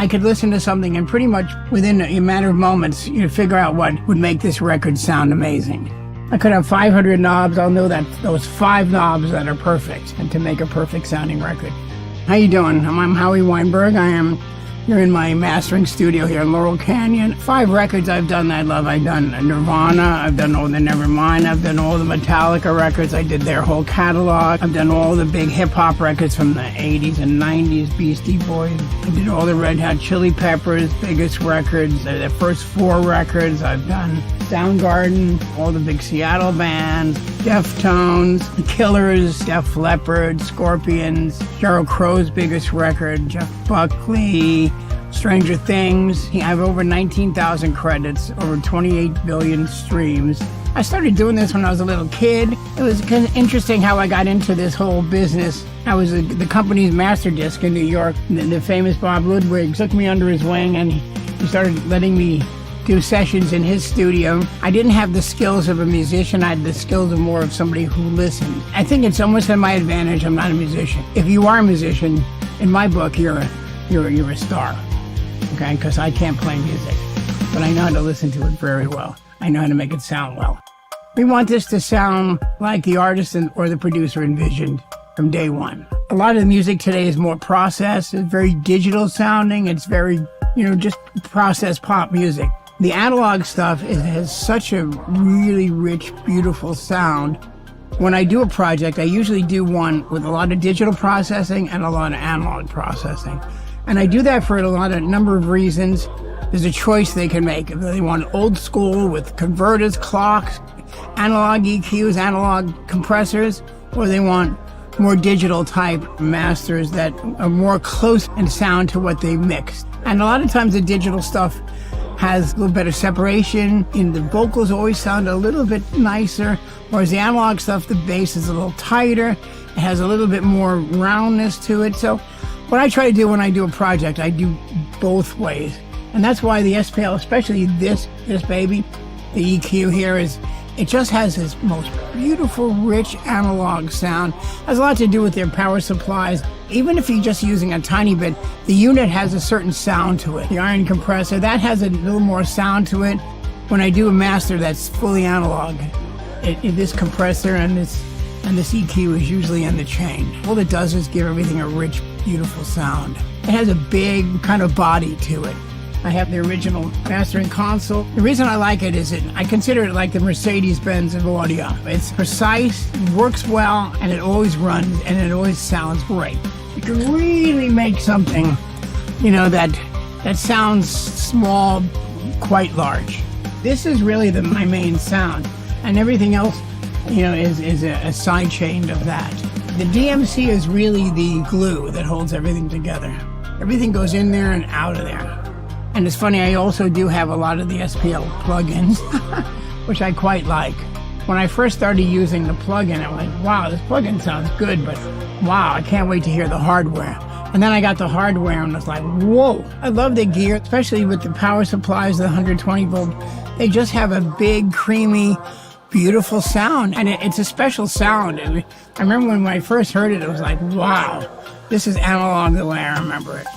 I could listen to something and pretty much within a matter of moments, you figure out what would make this record sound amazing. I could have 500 knobs. I'll know that those 5 knobs that are perfect and to make a perfect sounding record. How you doing? I'm Howie Weinberg. I am here in my mastering studio here in Laurel Canyon. 5 records I've done that I love. I've done Nirvana. I've done all the Nevermind. I've done all the Metallica records. I did their whole catalog. I've done all the big hip-hop records from the 80s and 90s, Beastie Boys. I did all the Red Hot Chili Peppers, biggest records. The first 4 records I've done. Soundgarden, all the big Seattle bands, Deftones, The Killers, Def Leppard, Scorpions, Sheryl Crow's biggest record, Jeff Buckley, Stranger Things. I have over 19,000 credits, over 28 billion streams. I started doing this when I was a little kid. It was kind of interesting how I got into this whole business. I was the company's master disc in New York. The famous Bob Ludwig took me under his wing and he started letting me do sessions in his studio. I didn't have the skills of a musician. I had the skills of more of somebody who listened. I think it's almost at my advantage I'm not a musician. If you are a musician, in my book, you're a star, okay? Because I can't play music, but I know how to listen to it very well. I know how to make it sound well. We want this to sound like the artist or the producer envisioned from day one. A lot of the music today is more processed. It's very digital sounding. It's very, just processed pop music. The analog stuff has such a really rich, beautiful sound. When I do a project, I usually do one with a lot of digital processing and a lot of analog processing. And I do that for a number of reasons. There's a choice they can make. If they want old school with converters, clocks, analog EQs, analog compressors, or they want more digital type masters that are more close in sound to what they mixed. And a lot of times the digital stuff has a little better separation, and the vocals always sound a little bit nicer, whereas the analog stuff, the bass is a little tighter, it has a little bit more roundness to it. So what I try to do when I do a project, I do both ways. And that's why the SPL, especially this baby, the EQ here it just has this most beautiful, rich analog sound. It has a lot to do with their power supplies. Even if you're just using a tiny bit, the unit has a certain sound to it. The iron compressor, that has a little more sound to it. When I do a master that's fully analog, this compressor and this EQ is usually in the chain. All it does is give everything a rich, beautiful sound. It has a big kind of body to it. I have the original mastering console. The reason I like it is I consider it like the Mercedes-Benz of audio. It's precise, it works well, and it always runs, and it always sounds great. You can really make something, that sounds small, quite large. This is really my main sound, and everything else, is a side chain of that. The DMC is really the glue that holds everything together. Everything goes in there and out of there. And it's funny, I also do have a lot of the SPL plugins, which I quite like. When I first started using the plugin, I'm like, wow, this plugin sounds good, but wow, I can't wait to hear the hardware. And then I got the hardware and it's like, whoa. I love the gear, especially with the power supplies, the 120 volt. They just have a big, creamy, beautiful sound. And it's a special sound. And I remember when I first heard it, it was like, wow, this is analog the way I remember it.